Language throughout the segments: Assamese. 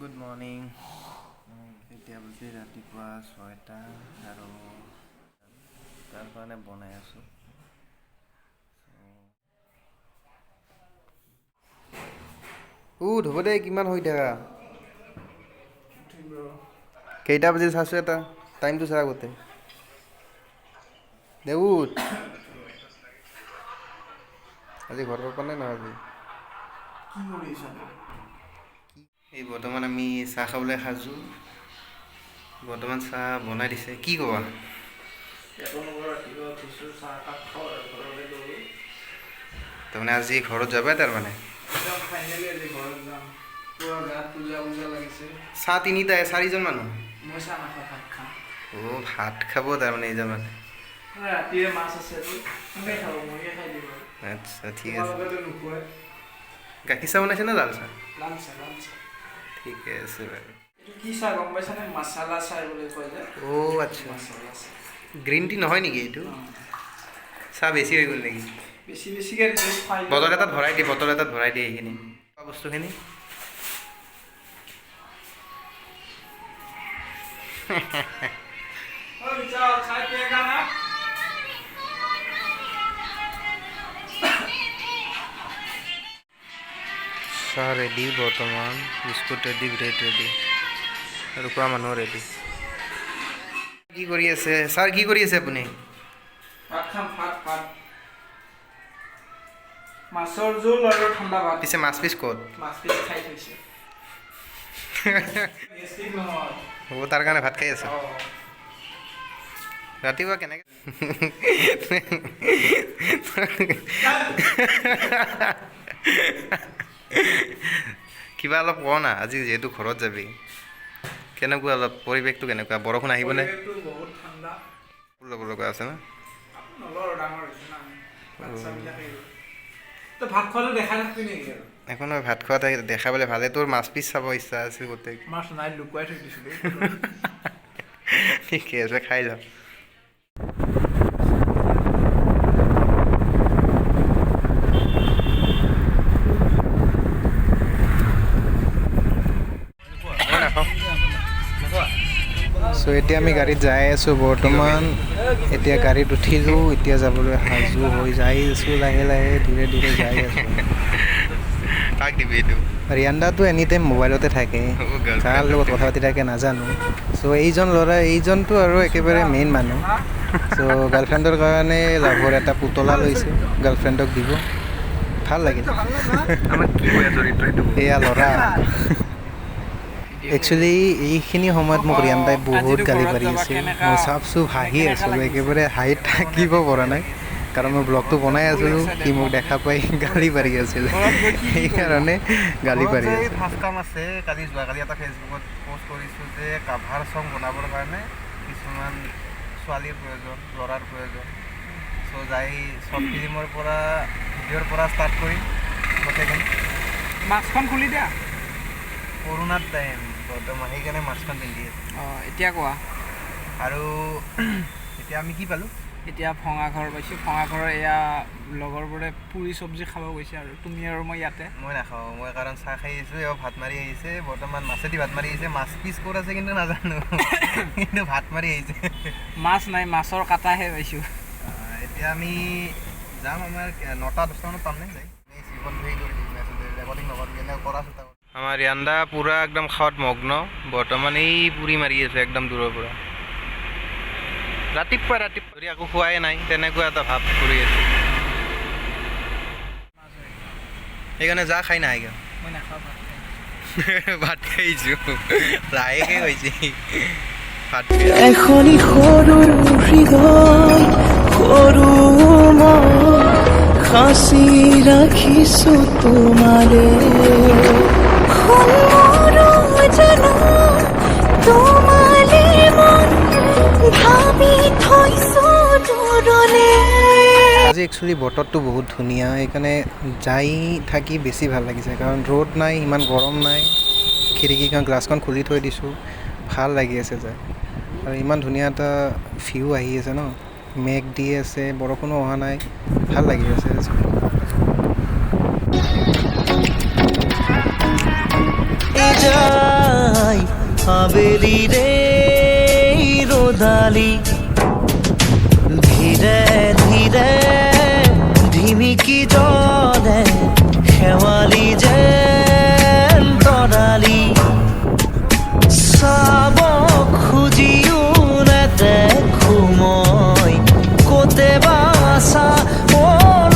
Good morning. এতিয়া বুজি ৰাতিপুৱা 6টা আৰু তাৰ কাৰণে বনাই আছোঁ। হ'ব দে, কিমান হৈ থাকা। কেইটা বাজি চাইছোঁ এটা টাইমটো চা আগতে। দেউত আজি ঘৰ পাবা নে নহয় আজি? কি কৰি আছা? এই বৰ্তমান আমি চাহ খাবলৈ সাজু। বৰ্তমান চাহ বনাই দিছে। কি ক'বা? ৰাতিপুৱা উঠিছোঁ, চাহকাপ খাওঁ আৰু ঘৰলৈ গ'লোঁ। তাৰমানে আজি ঘৰত যাবাই তাৰমানে? একদম ফাইনেলি আজি ঘৰত যাম। পুৰা গাত পূজা পূজা লাগিছে। চাহ তিনিটাই, 4জন মানুহ? মই চাহ নাখাওঁ, ভাত খাওঁ। ভাত খাব তাৰমানে এইজন মানে? ৰাতিৰে মাছ আছেতো, কোনে খাব? ময়ে খাই দিম আৰু। আচ্ছা, ঠিক আছে। তোমালোকেতো নোখোৱাই। গাখীৰ চাহ বনাইছে নে লাল চাহ? লাল চাহ। ঠিকে আছে বাৰু। এইটো কি চাহ গম পাইছানে? মাছালা চাহ বুলি কয় যে। আচ্ছা। মাছালা চাহ। গ্ৰীণ টি নহয় নেকি এইটো? চাহ বেছি হৈ গ'ল নেকি? বেছিকৈ বটল এটাত ভৰাই দিয়ে এইখিনি বস্তুখিনি। চাহ ৰেডি বৰ্তমান, বিস্কুট ৰেডি, ব্ৰেড ৰেডি আৰু খোৱা মানুহ ৰেডি। কি কৰি আছে ছাৰ? কি কৰি আছে আপুনি? ভাত খাম, ভাত। মাছৰ জোল আৰু ঠাণ্ডা ভাত। পিছে মাছ পিচ ক'ত? মাছ পিচ খাই থৈছে। হ'ব, তাৰ কাৰণে ভাত খাই আছে ৰাতিপুৱা কেনেকৈ? কিবা অলপ ক না, আজি যিহেতু ঘৰত যাবি, কেনেকুৱা অলপ পৰিৱেশটো কেনেকুৱা? বৰষুণ আহিবনে? বহুত ঠাণ্ডা ল'ব লগা আছে না? ভাত খোৱাটো দেখা নাপাবি নেকি? একো নহয়, ভাত খোৱাত দেখা পালে ভালে। তোৰ মাছ পিচ চাব ইচ্ছা আছে গোটেই। মাছ নাই, লুকুৱাই থৈ দিছিলোঁ। ঠিকে আছে, খাই যাওঁ। চ' এতিয়া আমি গাড়ীত যাই আছোঁ বৰ্তমান। এতিয়া গাড়ীত উঠিলোঁ, এতিয়া যাবলৈ সাজু হৈ যাই আছোঁ, লাহে লাহে ধীৰে ধীৰে যাই আছোঁ। ৰিয়ানদাটো এনি টাইম মোবাইলতে থাকে, কাৰ লগত কথা পাতি থাকে নাজানো। চ' এইজনটো আৰু একেবাৰে মেইন মানুহ। চ' গাৰ্লফ্ৰেণ্ডৰ কাৰণে লাভৰ এটা পুতলা লৈছে, গাৰ্লফ্ৰেণ্ডক দিব। ভাল লাগিল। এয়া ল'ৰা। একচুৱেলি এইখিনি সময়ত মোক ৰিয়ানদাই বহুত গালি পাৰি আছে। মই চাপচুপ হাঁহি আছোঁ, একেবাৰে হাঁহিত থাকিব পৰা নাই। কাৰণ মই ব্লগটো বনাই আছিলোঁ, সি মোক দেখা পাই গালি পাৰি আছিলে, সেইকাৰণে গালি পাৰি আছে। ফাৰ্ষ্ট কাম আছে, যোৱাকালি এটা ফেচবুকত পষ্ট কৰিছোঁ যে কাভাৰ চং বনাবৰ কাৰণে কিছুমান ছোৱালীৰ প্ৰয়োজন, ল'ৰাৰ প্ৰয়োজন। চ' যাই শ্বৰ্ট ফিল্মৰ পৰা, ভিডিঅ'ৰ পৰা ষ্টাৰ্ট কৰিম গোটেইখিনি। মাস্কখন খুলি দিয়া। কৰোণাৰ টাইম বৰ্তমান, সেইকাৰণে মাস্কখন পিন্ধি আছে। এতিয়া কোৱা। আৰু এতিয়া আমি কি পালোঁ? এতিয়া ভঙাঘৰ পাইছোঁ। ভঙাঘৰৰ এয়া লগৰবোৰে পুৰি চব্জি খাব গৈছে, আৰু তুমি আৰু মই ইয়াতে। মই নাখাওঁ, মই কাৰণ চাহ খাই আহিছোঁ। এওঁ ভাত মাৰি আহিছে, বৰ্তমান মাছেদি ভাত মাৰি আহিছে। মাছ পিচ ক'ত আছে কিন্তু নাজানো, কিন্তু ভাত মাৰি আহিছে। মাছ নাই, মাছৰ কাটাহে পাইছোঁ। এতিয়া আমি যাম, আমাৰ 9টা-10টা মানত পাম নে যাই? আমাৰ ৰিয়ানদা পূৰা একদম খাৱাত মগ্ন। বৰ্তমান এই পুৰি মাৰি আছে একদম দূৰৰ পৰা। ৰাতিপুৱা ধৰি একো খোৱাই নাই, তেনেকুৱা এটা ভাৱ কৰি আছে। সেইকাৰণে যা খাই নাহে কিয়? মই নাখাওঁ ভাত। ভাত খাইছোঁ, লাহেকৈ হৈছে ভাত। এখনি সৰু হৃদয়, সৰু সাঁচি ৰাখিছোঁ তোমাৰে। আজি একচুৱেলি বতৰটো বহুত ধুনীয়া, সেইকাৰণে যাই থাকি বেছি ভাল লাগিছে। কাৰণ ৰ'দ নাই, ইমান গৰম নাই, খিৰিকীখন গ্লাছখন খুলি থৈ দিছোঁ, ভাল লাগি আছে যাই। আৰু ইমান ধুনীয়া এটা ভিউ আহি আছে ন, মেঘ দি আছে, বৰষুণো অহা নাই, ভাল লাগি আছে আজি। আবেলিৰে ৰ'দালি ধীৰে ধীৰে ধিমিকি জ্বলে শেৱালি যেন তৰালি চাব খুজিও নেদেখো মই ক'তে বাছা অ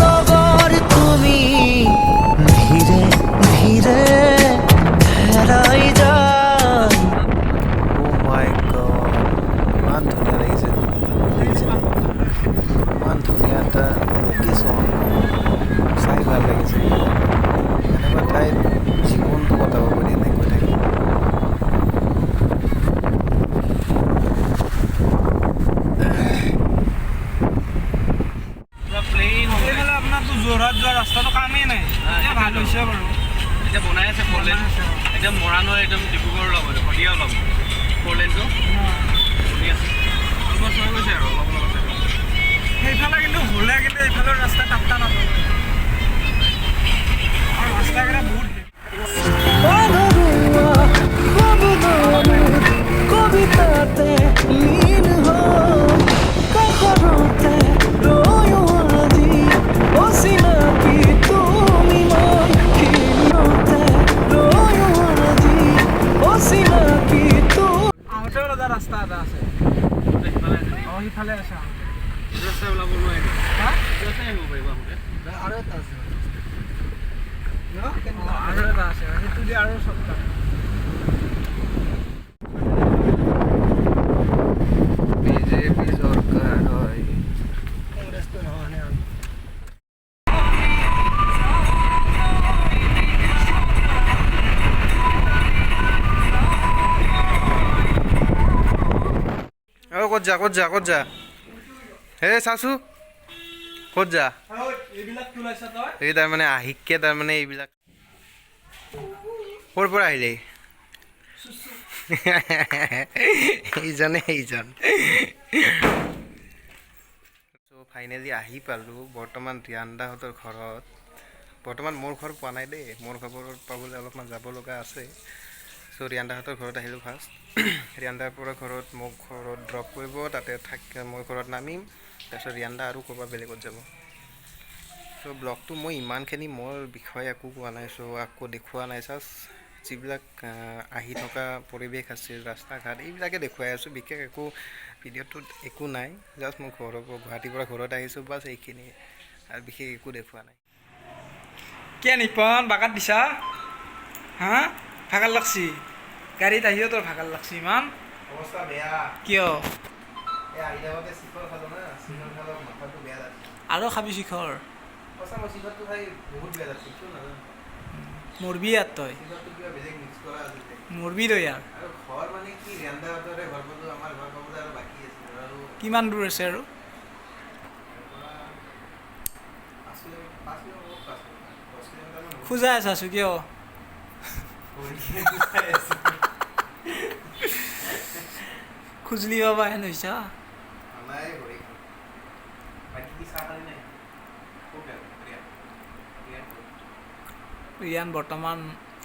লগৰ তুমি ধীৰে ধীৰে হেৰাই যায় Oh my god, ইমান ধুনীয়া লাগিছে দেখিছেনে ইমান ধুনীয়া এটা লোকেশ্যন চাই ভাল লাগিছে এনেকুৱা ঠাইত জীৱনটো কটাব পাৰি এনেকৈ থাকি এইফালে আপোনাৰতো যোৰহাট যোৱা ৰাস্তাটো কামেই নাই এতিয়া ভাল হৈছে বাৰু এতিয়া বনাই আছে ফ'ৰলেন এতিয়া মৰাণ হৈ একদম ডিব্ৰুগড় ল'ব শদিয়া ল'ব ফ'ৰলেনটো শুনি আছে অলপ হৈ গৈছে আৰু অলপ অলপ আছে সেইফালে কিন্তু হ'লে কিন্তু এইফালৰ ৰাস্তা টাপ্তা নাপাব আৰু ৰাস্তাকেইটা বহুত কবিতাতে লীন হৈ কাষৰতে ৰৈও আজি অচিনাকি তুমি মন খিলতে ৰৈও আজি অচিনাকি আহোঁতেও এটা ৰাস্তা এটা আছে সিফালে আছে নেকি অঁ সিফালে আছে ৰাস্তা ওলাব নোৱাৰিব হা ৰাস্তাই আহিব পাৰিব আহোঁতে আৰু এটা আছে আৰু এটা আছে সেইটো দি আৰু চৰ্টকাট বিজেপি চৰকাৰ হয় কংগ্ৰেছটো নহয় আৰু ক'ত যা হে চাচু ক'ত যা এইবিলাক তোলাইছা তই এই তাৰমানে আহিকে তাৰমানে এইবিলাক ক'ৰ পৰা আহিলে এইজন চ' ফাইনেলি আহি পালোঁ বৰ্তমান ৰিয়ানদাহঁতৰ ঘৰত বৰ্তমান মোৰ ঘৰ পোৱা নাই দেই মোৰ ঘৰত পাবলৈ অলপমান যাব লগা আছে চ' ৰিয়ানদাহঁতৰ ঘৰত আহিলোঁ ফাৰ্ষ্ট ৰিয়ানদাৰ পৰা ঘৰত মোক ঘৰত ড্ৰপ কৰিব তাতে মই ঘৰত নামিম তাৰপিছত ৰিয়ানদা আৰু ক'ৰবাত বেলেগত যাব চ' ব্লগটো মই ইমানখিনি মোৰ বিষয়ে একো কোৱা নাই চ' আকৌ দেখুওৱা নাই জাষ্ট যিবিলাক আহি থকা পৰিৱেশ আছিল ৰাস্তা ঘাট এইবিলাকে দেখুৱাই আছোঁ বিশেষ একো ভিডিঅ'টোত একো নাই জাষ্ট মই গুৱাহাটীৰ পৰা ঘৰত আহিছোঁ বাছ এইখিনিয়ে আৰু বিশেষ একো দেখুওৱা নাই কিয় নিপন বাগাত দিছা হা ভাগাৰ লাগছি গাড়ীত আহিও তোৰ ভাগাৰ লাগছি ইমান অৱস্থা বেয়া কিয় এই আহি থাকোঁতে চিখৰ খালোঁ না চিখৰ খালোঁ মাথাটো বেয়া লাগছে আৰু খাবি শিখৰ সঁচা মই চিখৰটো খাই বহুত বেয়া লাগছে কিয় নাজানো মৰবি ইয়াত তই চিখৰটো কিবা বেলেগ মিক্স কৰা আছিল মৰবি তই ইয়াৰ আৰু ঘৰ মানে কি ৰিয়ানদাহঁতৰে ঘৰ পালোঁ আমাৰ ঘৰ পাবলৈ আৰু বাকী আছিল আৰু কিমান দূৰ আছে আৰু 5 কিলোমিটাৰ 10 কিলোমিটাৰমান খোজাই আছাচোঁ কিয় খুজলি বাবা হেন হৈছা নাই ভৰি বাকী কি চাহ খালি নাই ৰিয়ান বৰ্তমান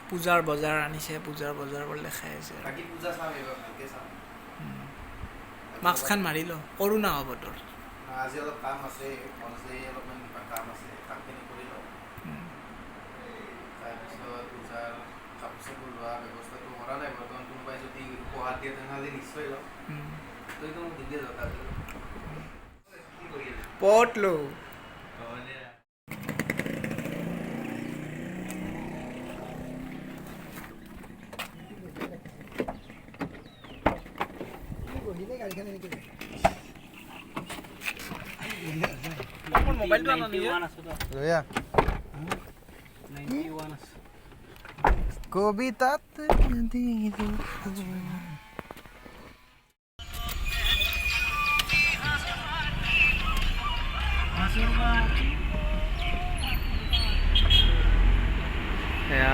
পূজাৰ বজাৰ আনিছে পূজাৰ বজাৰ বুলি খাই আছে বাকী পূজা চাম এইবাৰ ভালকৈ চাম মাস্কখন মাৰি ল কৰোণা হ'ব তোৰ আজি অলপ কাম আছে অলপমান কাম আছে কামখিনি কৰি লওঁ তাৰপিছত পূজাৰ কাপোৰ চাপোৰ লোৱা ব্যৱস্থাটো কৰা নাই বৰ্তমান কোনোবাই যদি উপহাৰ দিয়ে তেনেহ'লে নিশ্চয় লওঁ তইতো মোক দিলে যাওঁ তাত কি কৰি আছে পট লো মোবাইলটো আনা নিজে ৰয়া কবিতাত দিলোঁ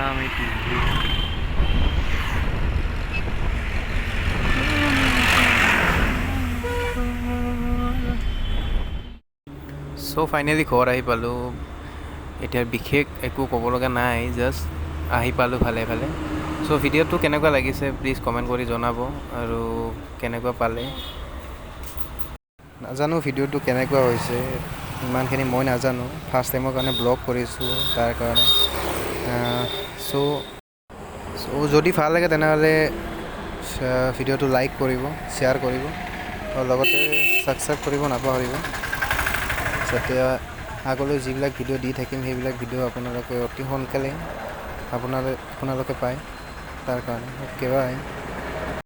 আমি চ' ফাইনেলি ঘৰ আহি পালোঁ এতিয়া বিশেষ একো ক'ব লগা নাই জাষ্ট আহি পালোঁ ভালে ভালে চ' ভিডিঅ'টো কেনেকুৱা লাগিছে প্লিজ কমেণ্ট কৰি জনাব আৰু কেনেকুৱা পালে নাজানো ভিডিঅ'টো কেনেকুৱা হৈছে ইমানখিনি মই নাজানো ফাৰ্ষ্ট টাইমৰ কাৰণে ব্লগ কৰিছোঁ তাৰ কাৰণে চ' যদি ভাল লাগে তেনেহ'লে ভিডিঅ'টো লাইক কৰিব শ্বেয়াৰ কৰিব আৰু লগতে ছাবস্ক্ৰাইব কৰিব নাপাহৰিব যাতে আগলৈ যিবিলাক ভিডিঅ' দি থাকিম সেইবিলাক ভিডিঅ' আপোনালোকে অতি সোনকালে আপোনালোকে পায় তাৰ কাৰণে অ'কে বাই